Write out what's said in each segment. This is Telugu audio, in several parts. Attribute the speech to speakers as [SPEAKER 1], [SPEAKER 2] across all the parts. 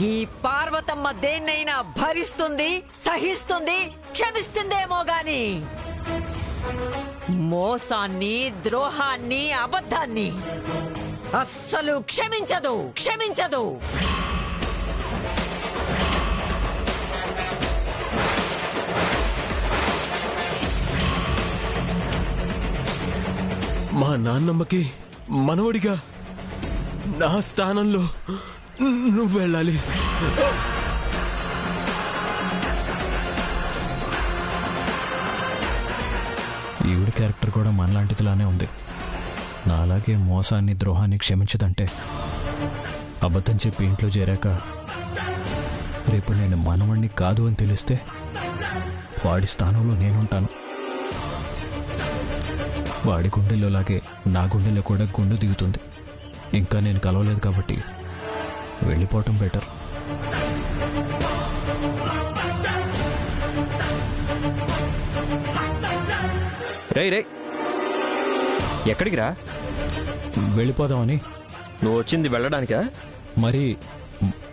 [SPEAKER 1] ఈ పార్వతమ్మ దేన్నైనా భరిస్తుంది, సహిస్తుంది, క్షమిస్తుందేమో గాని మోసాన్ని, ద్రోహాన్ని, అబద్ధాన్ని అస్సలు క్షమించదు, క్షమించదు.
[SPEAKER 2] మా నాన్నమ్మకి మనవడిగా నా స్థానంలో నువ్వు వెళ్ళాలి.
[SPEAKER 3] ఈవిడ క్యారెక్టర్ కూడా మనలాంటిదిలానే ఉంది. నాలాగే మోసాన్ని, ద్రోహాన్ని క్షమించదంటే అబద్ధం చెప్పి ఇంట్లో చేరాక రేపు నేను మనవణ్ణి కాదు అని తెలిస్తే వాడి స్థానంలో నేనుంటాను. వాడి గుండెల్లోలాగే నా గుండెల్లో కూడా గుండు దిగుతుంది. ఇంకా నేను కలవలేదు కాబట్టి వెళ్ళిపోవటం బెటర్.
[SPEAKER 2] రే రే, ఎక్కడికి రా?
[SPEAKER 3] వెళ్ళిపోదామని.
[SPEAKER 2] నువ్వు వచ్చింది వెళ్ళడానికా?
[SPEAKER 3] మరి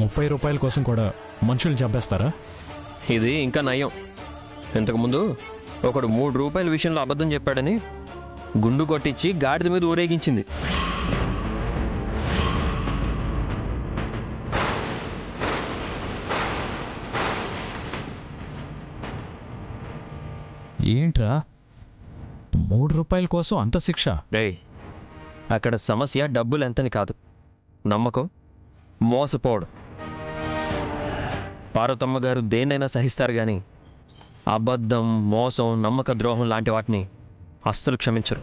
[SPEAKER 3] 30 రూపాయల కోసం కూడా మనుషుల్ని చంపేస్తారా?
[SPEAKER 2] ఇది ఇంకా నయం. ఇంతకుముందు ఒకడు 3 రూపాయల విషయంలో అబద్ధం చెప్పాడని గుండు కొట్టించి గాడిద మీద ఊరేగించింది.
[SPEAKER 3] ఏంట్రా 3 రూపాయల కోసం అంత శిక్ష?
[SPEAKER 2] రేయ్, అక్కడ సమస్య డబ్బులు ఎంతని కాదు, నమ్మకం, మోసపోవడం. పార్వతమ్మ గారు దేన్నైనా సహిస్తారు కానీ అబద్ధం, మోసం, నమ్మక ద్రోహం లాంటి వాటిని అస్సలు క్షమించరు.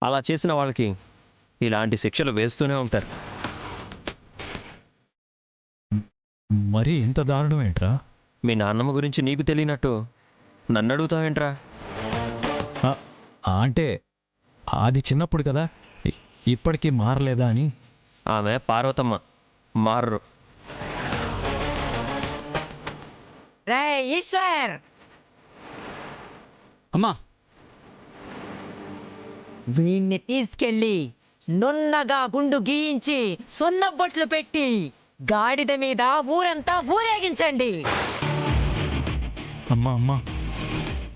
[SPEAKER 2] అలా చేసిన వాళ్ళకి ఇలాంటి శిక్షలు వేస్తూనే ఉంటారు.
[SPEAKER 3] మరి ఇంత దారుణం ఏంట్రా?
[SPEAKER 2] మీ నాన్నమ్మ గురించి నీకు తెలియనట్టు నన్ను అడుగుతావేంట్రా?
[SPEAKER 3] అంటే అది చిన్నప్పుడు కదా, ఇప్పటికీ మారలేదా అని.
[SPEAKER 2] ఆమె పార్వతమ్మ, మారరు.
[SPEAKER 1] రే ఈశ్వర్,
[SPEAKER 3] అమ్మా,
[SPEAKER 1] వీణ్ణి తీసుకెళ్ళి నున్నగా గుండు గీయించి సున్నబొట్లు పెట్టి గాడిద మీద ఊరంతా ఊరేగించండి.
[SPEAKER 4] అమ్మా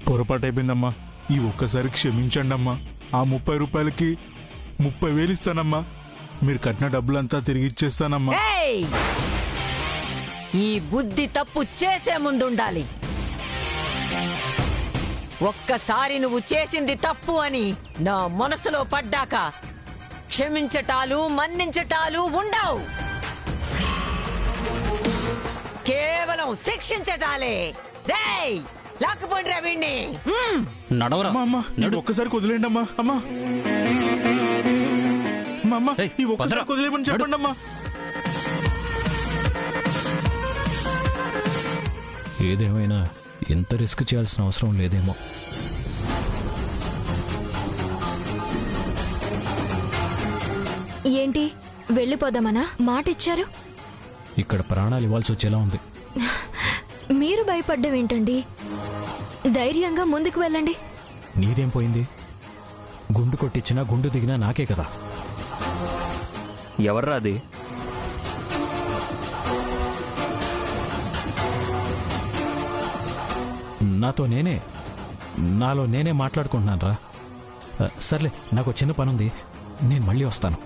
[SPEAKER 4] పొరపాటు అయిపోయిందమ్మా. ఈ ఒక్కసారి క్షమించండి అమ్మా. ఆ 30 రూపాయలకి 30,000 ఇస్తానమ్మా. మీరు కట్టిన డబ్బులంతా తిరిగి ఇచ్చేస్తానమ్మా.
[SPEAKER 1] ఏయ్! ఈ బుద్ధి తప్పు చేసే ముందుండాలి. ఒక్కసారి నువ్వు చేసింది తప్పు అని నా మనసులో పడ్డాక క్షమించటాలు, మన్నించటాలు ఉండవు. కేవలం శిక్షించటాలే. రేయ్, లాక్కుపోండి రా వీణ్ణి.
[SPEAKER 3] నడవరా.
[SPEAKER 4] అమ్మా ఈ ఒక్కసారి వదిలేండి అమ్మా. అమ్మా అమ్మా ఈ ఒక్కసారి వదిలేమని చెప్పండి అమ్మా.
[SPEAKER 3] ఏదేమైనా ఎంత రిస్క్ చేయాల్సిన అవసరం లేదేమో.
[SPEAKER 5] ఏంటి వెళ్ళిపోదామనా? మాట ఇచ్చారు.
[SPEAKER 3] ఇక్కడ ప్రాణాలు ఇవ్వాల్సి వచ్చేలా ఉంది.
[SPEAKER 5] మీరు భయపడ్డం ఏంటండి? ధైర్యంగా ముందుకు వెళ్ళండి.
[SPEAKER 3] నీదేం పోయింది? గుండు కొట్టించినా గుండు దిగినా నాకే కదా.
[SPEAKER 2] ఎవర్రా అది?
[SPEAKER 3] నాలో నేనే మాట్లాడుకుంటున్నాను రా. సర్లే, నాకు చిన్న పనుంది, నేను మళ్ళీ వస్తాను.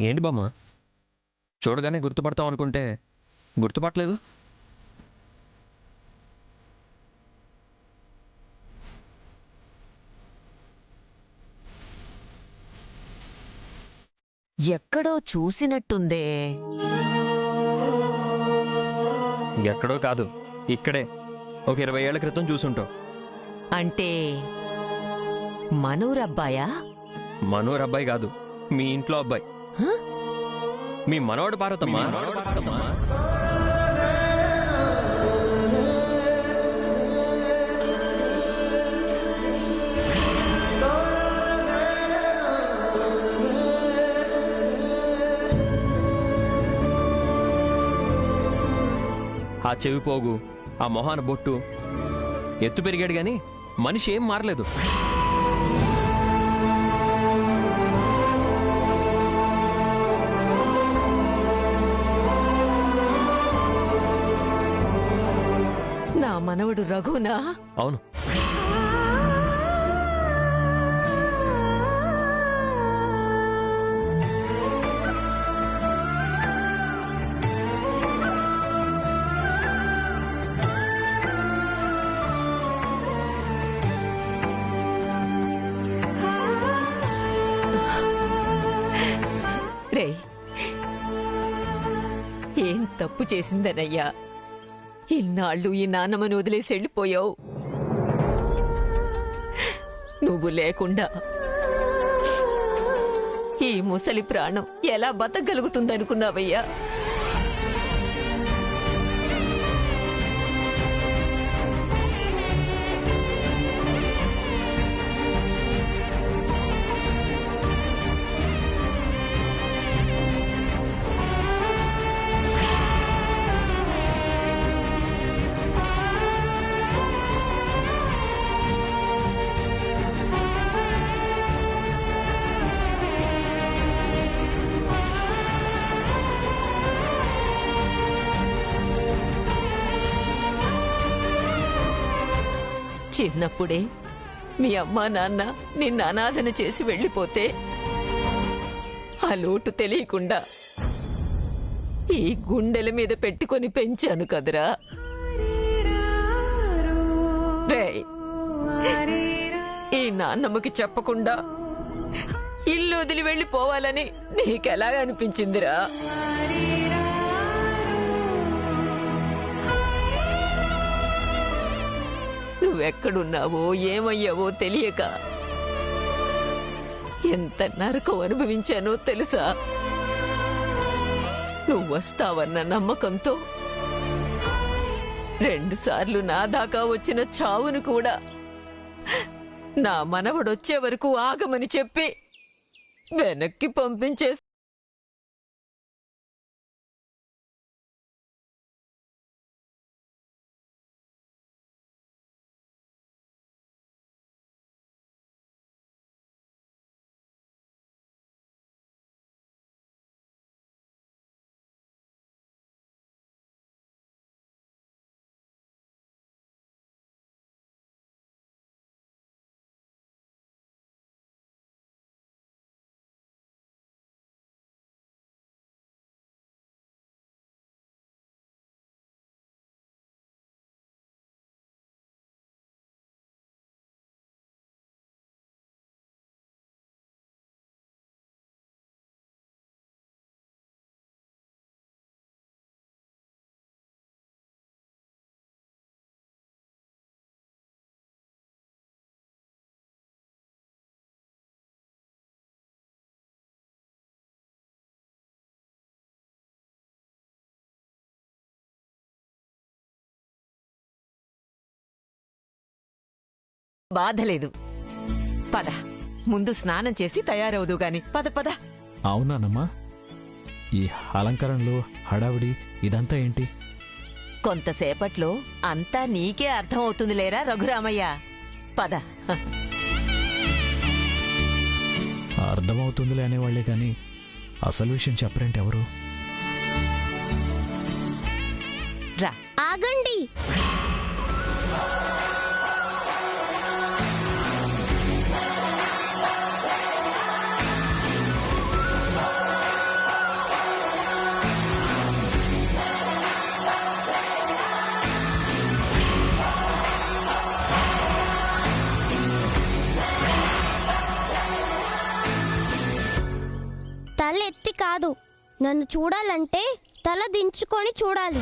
[SPEAKER 2] ఏంటి బామ్మ, చూడగానే గుర్తుపడతాం అనుకుంటే గుర్తుపట్టలేదు?
[SPEAKER 1] ఎక్కడో చూసినట్టుందే.
[SPEAKER 2] ఎక్కడో కాదు, ఇక్కడే. ఒక 20 ఏళ్ల క్రితం చూసుంటావు.
[SPEAKER 1] అంటే మనూరబ్బాయా?
[SPEAKER 2] మనోర్ అబ్బాయి కాదు, మీ ఇంట్లో అబ్బాయి.
[SPEAKER 1] హ?
[SPEAKER 2] మీ మనోడు పార్వతమ్మా. ఆ చెవి పోగు, ఆ మొహాన బొట్టు, ఎత్తు పెరిగాడు గాని మనిషి ఏం మారలేదు.
[SPEAKER 1] నా మనవడు రఘునా?
[SPEAKER 2] అవును.
[SPEAKER 1] రేయ్, ఏం తప్పు చేసిందనయ్యా ఇన్నాళ్ళు ఈ నాన్నమ్మను వదిలేసి వెళ్ళిపోయావు? నువ్వు లేకుండా ఈ ముసలి ప్రాణం ఎలా బతకగలుగుతుందనుకున్నావయ్యా? చిన్నప్పుడే మీ అమ్మా నాన్న నిన్ను అనాథన చేసి వెళ్ళిపోతే ఆ లోటు తెలియకుండా ఈ గుండెల మీద పెట్టుకొని పెంచాను కదరా. రేయ్, ఈ నాన్నమ్మకి చెప్పకుండా ఇల్లు వదిలి వెళ్ళిపోవాలని నీకెలా అనిపించిందిరా? నువ్వెక్కడున్నావో ఏమయ్యావో తెలియక ఎంత నరకం అనుభవించానో తెలుసా? నువ్వు వస్తావన్న నమ్మకంతో 2 సార్లు నా దాకా వచ్చిన చావును కూడా నా మనవడొచ్చే వరకు ఆగమని చెప్పి వెనక్కి పంపించే. బాధలేదు. పద, ముందు స్నానం చేసి తయారవుదు గాని. పద పద.
[SPEAKER 3] అవునానమ్మా, ఈ అలంకరణలు హడావిడి ఇదంతా ఏంటి?
[SPEAKER 1] కొంతసేపట్లో అంతా నీకే అర్థమవుతుంది లేరా రఘురామయ్య. పద.
[SPEAKER 3] అర్థమవుతుందిలే అనేవాళ్లే కానీ అసలు విషయం చెప్పరేంటి ఎవరు?
[SPEAKER 1] రా.
[SPEAKER 6] ఆగండి. తల ఎత్తి కాదు, నన్ను చూడాలంటే తల దించుకొని చూడాలి.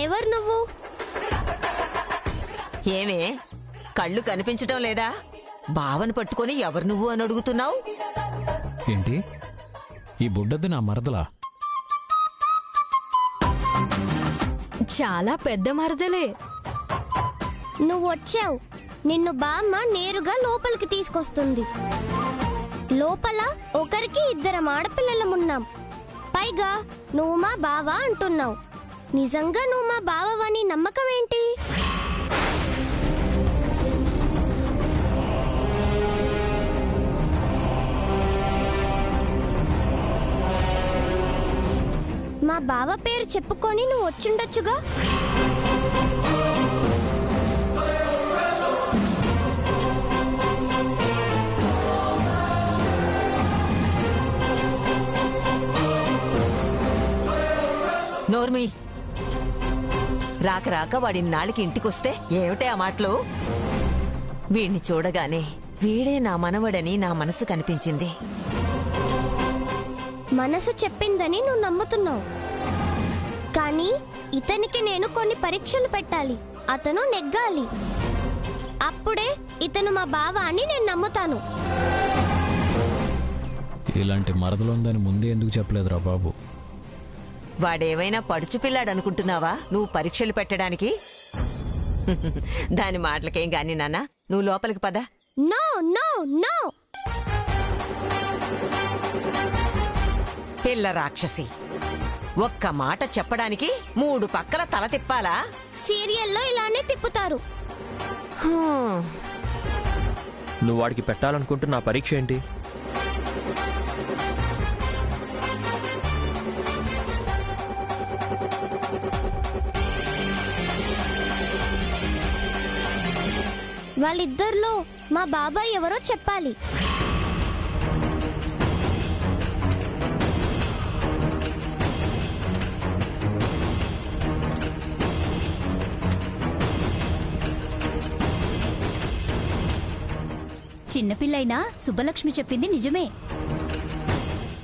[SPEAKER 6] ఎవరు నువ్వు?
[SPEAKER 1] ఏమే కళ్ళు కనిపించటం లేదా? బావని పట్టుకొని ఎవరు నువ్వు అని అడుగుతున్నావు?
[SPEAKER 3] ఏంటి ఈ బుడ్డది నా మరదలా?
[SPEAKER 5] చాలా పెద్ద మరదలే.
[SPEAKER 6] నువ్వు వచ్చావు. నిన్ను బామ్మ నేరుగా లోపలికి తీసుకొస్తుంది. లోపల ఒకరికి 2 ఆడపిల్లలమున్నాం. పైగా నువ్వు మా బావ అంటున్నావు. నిజంగా నువ్వు మా బావవని నమ్మకం ఏంటి? మా బావ పేరు చెప్పుకొని నువ్వు వచ్చిండొచ్చుగా.
[SPEAKER 1] నోర్మి, రాక రాక వాడి నాలికి ఇంటికొస్తే ఏమిటే ఆ మాటలు? వీడిని చూడగానే వీడే నా మనవడని నా మనసు కనిపించింది.
[SPEAKER 6] మనసు చెప్పిందని నువ్వు నమ్ముతున్నావు, కానీ ఇతనికి నేను కొన్ని పరీక్షలు పెట్టాలి. అతను నెగ్గాలి. అప్పుడే ఇతను మా బావ అని నేను నమ్ముతాను.
[SPEAKER 3] ఇలాంటి మరదలుందని ముందే ఎందుకు చెప్పలేదురా బాబు?
[SPEAKER 1] వాడేమైనా పడుచు పిల్లాడనుకుంటున్నావా నువ్వు పరీక్షలు పెట్టడానికి? దాని మాటలకేం గాని నాన్న, నువ్వు లోపలికి పద.
[SPEAKER 6] No no no.
[SPEAKER 1] పిల్ల రాక్షసి, ఒక్క మాట చెప్పడానికి 3 పక్కల తల తిప్పాలా?
[SPEAKER 6] సీరియల్లో ఇలానే తిప్పుతారు.
[SPEAKER 1] హ్మ్.
[SPEAKER 2] నువ్వు వాడికి పెట్టాలనుకుంటున్న పరీక్ష ఏంటి?
[SPEAKER 6] వాళ్ళిద్దరిలో మా బాబాయ్ ఎవరో చెప్పాలి.
[SPEAKER 7] చిన్నపిల్లైనా సుబ్బలక్ష్మి చెప్పింది నిజమే.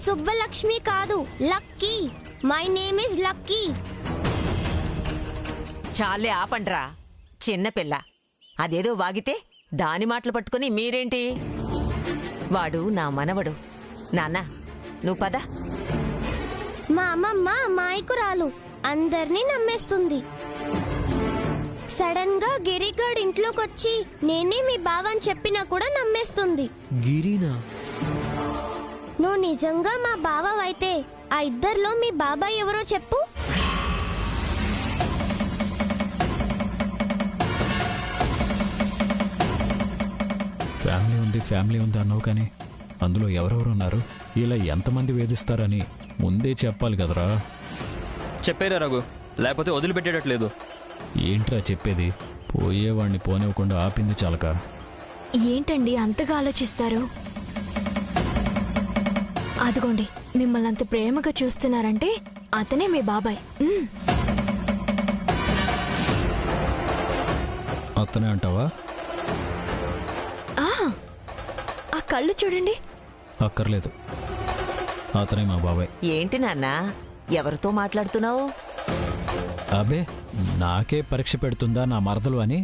[SPEAKER 6] సుబ్బలక్ష్మి కాదు, lucky. My name is lucky.
[SPEAKER 1] చాలే ఆపండ్రా, చిన్నపిల్ల. అదేదో వాగితే దాని మాటలు పట్టుకుని మీరేంటి? వాడు నా మనవడు. నాన్న, నువ్వు పద.
[SPEAKER 6] మా అమ్మమ్మ అమాయకురాలు, అందర్నీ నమ్మేస్తుంది. సడన్ గా గిరిగాడ్ ఇంట్లోకొచ్చి నేనే మీ బావని చెప్పినా కూడా నమ్మేస్తుంది.
[SPEAKER 2] గిరినా?
[SPEAKER 6] నువ్వు నిజంగా మా బావైతే ఆ ఇద్దరిలో మీ బాబాయ్ ఎవరో చెప్పు.
[SPEAKER 3] ఫ్యామిలీ ఉంది అన్నావు, కానీ అందులో ఎవరెవరు ఉన్నారు, ఇలా ఎంతమంది వేధిస్తారని ముందే చెప్పాలి కదరా.
[SPEAKER 2] చెప్పేరా రఘు, లేకపోతే వదిలిపెట్టేటట్లేదు.
[SPEAKER 3] ఏంట్రా చెప్పేది? పోయేవాడిని పోనివ్వకుండా ఆపింది చాలక.
[SPEAKER 5] ఏంటండి అంతగా ఆలోచిస్తారు? అదిగోండి, మిమ్మల్ని అంత ప్రేమగా చూస్తున్నారంటే అతనే మీ బాబాయ్.
[SPEAKER 3] అతనే అంటావా?
[SPEAKER 5] ఆ కళ్ళు చూడండి.
[SPEAKER 3] అక్కర్లేదు, అతనే మా బాబాయ్.
[SPEAKER 1] ఏంటి నాన్న, ఎవరితో మాట్లాడుతున్నావు?
[SPEAKER 3] అబే, నాకే పరీక్ష పెడుతుందా నా మరదలు అని.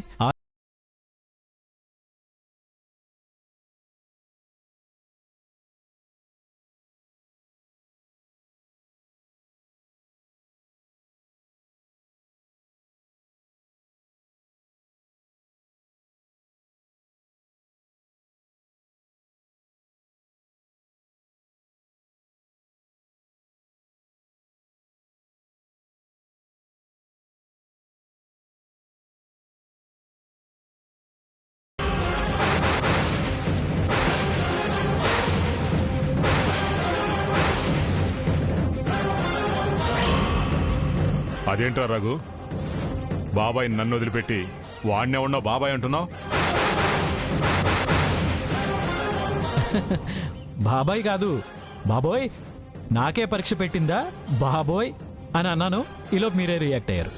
[SPEAKER 8] అదేంట్రా రఘు, బాబాయ్ నన్ను వదిలిపెట్టి వాడినే ఉన్నావు బాబాయ్ అంటున్నావు?
[SPEAKER 3] బాబాయ్ కాదు, బాబోయ్ నాకే పరీక్ష పెట్టిందా బాబోయ్ అని అన్నాను, ఈలోపు మీరే రియాక్ట్ అయ్యారు.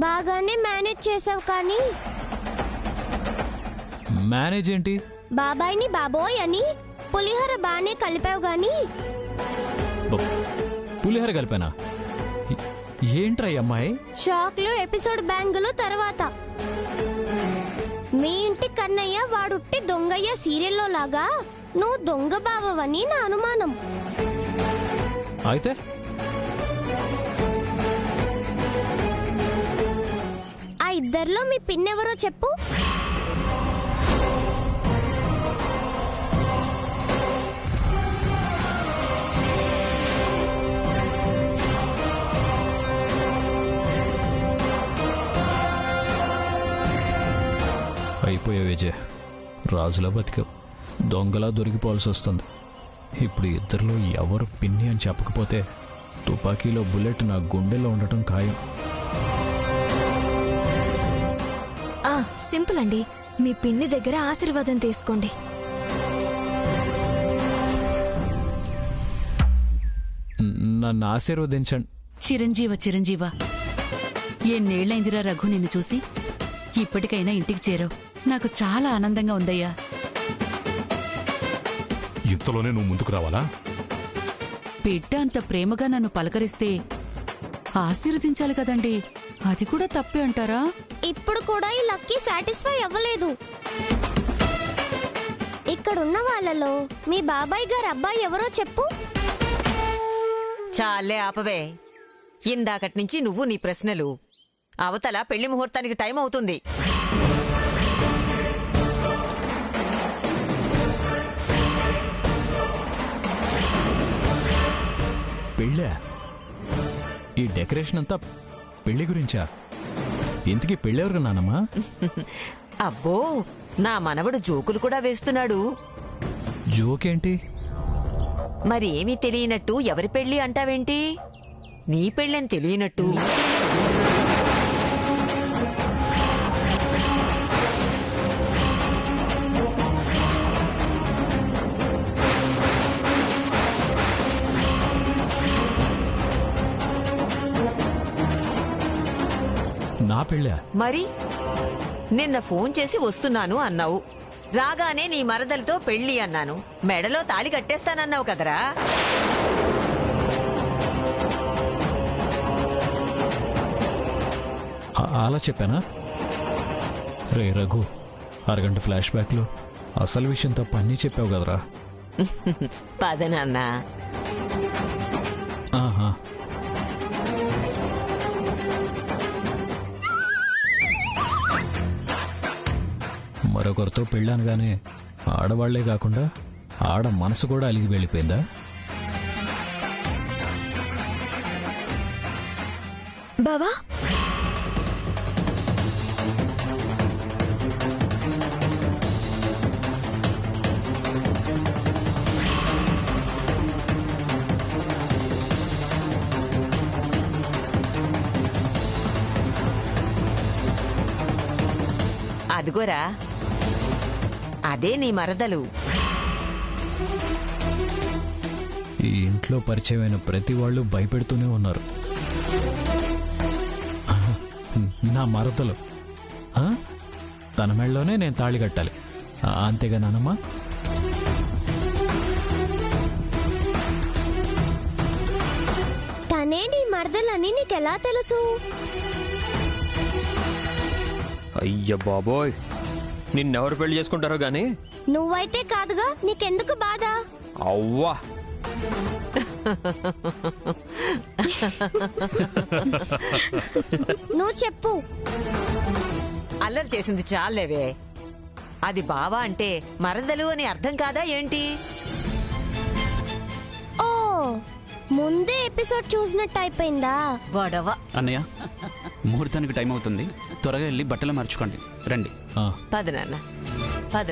[SPEAKER 6] బాగానే మేనేజ్ చేసావు కానీ
[SPEAKER 3] మేనేజ్ ఏంటి?
[SPEAKER 6] బాబాయ్ని బాబోయ్ అని పులిహోర బాగానే కలిపావు గాని
[SPEAKER 3] పులిహోర కలిపానా? ఏంట్రా ఈ అమ్మాయి?
[SPEAKER 6] షాక్లు ఎపిసోడ్ బ్యాంగులు తర్వాత మీ ఇంటి కన్నయ్య వాడుట్టి దొంగయ్య సీరియల్లో లాగా నువ్వు దొంగ బావవని నా అనుమానం.
[SPEAKER 3] అయితే
[SPEAKER 6] ఆ ఇద్దరిలో మీ పిన్నెవరో చెప్పు.
[SPEAKER 3] అయిపోయా విజయ్, రాజులా బతిక దొంగలా దొరికిపోవాల్సి వస్తుంది. ఇప్పుడు ఇద్దరిలో ఎవరు పిన్ని అని చెప్పకపోతే తుపాకీలో బుల్లెట్ నా గుండెలో ఉండటం ఖాయం.
[SPEAKER 5] సింపుల్ అండి, మీ పిన్ని దగ్గర ఆశీర్వాదం తీసుకోండి.
[SPEAKER 3] నన్ను ఆశీర్వదించండి.
[SPEAKER 9] చిరంజీవ ఎన్నేళ్లైందిరా రఘు నిన్ను చూసి. ఇప్పటికైనా ఇంటికి చేరావు, నాకు చాలా ఆనందంగా ఉందయ్యా.
[SPEAKER 8] ఇంతలోనే నువ్వు ముందుకు రావాలా?
[SPEAKER 9] బిడ్డ అంత ప్రేమగా నన్ను పలకరిస్తే ఆశీర్వదించాలి కదండి, అది కూడా తప్పే అంటారా?
[SPEAKER 6] ఇప్పుడు కూడా ఈ లక్కీ సాటిస్ఫై అవ్వలేదు. ఇక్కడున్న వాళ్ళలో మీ బాబాయ్ గారు అబ్బాయి ఎవరో చెప్పు.
[SPEAKER 1] చాలే ఆపవే, ఇందాకటి నుంచి నువ్వు నీ ప్రశ్నలు. అవతల పెళ్లి ముహూర్తానికి టైం అవుతుంది.
[SPEAKER 3] పెళ్ళా? ఈ డెకరేషన్ అంతా పెళ్లి గురించా? ఇంతకీ పెళ్ళెవరు నానమ్మా?
[SPEAKER 1] అబ్బో, నా మనవడు జోకులు కూడా వేస్తున్నాడు.
[SPEAKER 3] జోకేంటి?
[SPEAKER 1] మరి ఏమీ తెలియనట్టు ఎవరి పెళ్లి అంటావేంటి? నీ పెళ్ళని తెలియనట్టు.
[SPEAKER 3] నా పెళ్ళా?
[SPEAKER 1] మరి నిన్న ఫోన్ చేసి వస్తున్నాను అన్నావు. రాగానే నీ మరదలతో పెళ్లి అన్నాను. మెడలో తాళి కట్టేస్తానన్నావు కదరా.
[SPEAKER 3] అలా చెప్పానా? రే రఘు, అరగంట ఫ్లాష్ బ్యాక్లో అసలు విషయం తప్ప అన్నీ చెప్పావు కదరా.
[SPEAKER 1] పదనన్నా.
[SPEAKER 3] ఆహా, మరొకరితో పెళ్ళానగానే ఆడవాళ్లే కాకుండా ఆడ మనసు కూడా అలిగి వెళ్ళిపోయిందా?
[SPEAKER 5] బావా,
[SPEAKER 1] అదిగోరా, అదే నీ మరదలు.
[SPEAKER 3] ఈ ఇంట్లో పరిచయమైన ప్రతి వాళ్ళు భయపెడుతూనే ఉన్నారు. నా మరదలు తన మెళ్ళలోనే నేను తాళి కట్టాలి, అంతేగా నానమ్మా?
[SPEAKER 6] తనే నీ మరదలని నీకెలా తెలుసు?
[SPEAKER 2] అయ్య బాబోయ్, నిన్నెవరు పెళ్లి చేసుకుంటారో గాని.
[SPEAKER 6] నువ్వైతే కాదుగా, నీకెందుకు బాధ?
[SPEAKER 2] అవ్వా,
[SPEAKER 6] నువ్వు చెప్పు.
[SPEAKER 1] అల్లరి చేసింది చాలేవే. అది బావా అంటే మరదలు అని అర్థం కాదా ఏంటి?
[SPEAKER 6] ఓ, ముందే ఎపిసోడ్ చూసినట్టు అయిపోయిందా?
[SPEAKER 1] గొడవ.
[SPEAKER 10] అన్నయ్య, ముహూర్తానికి టైం అవుతుంది, త్వరగా వెళ్ళి బట్టలు మార్చుకోండి, రండి.
[SPEAKER 1] పద నాన్న, పద.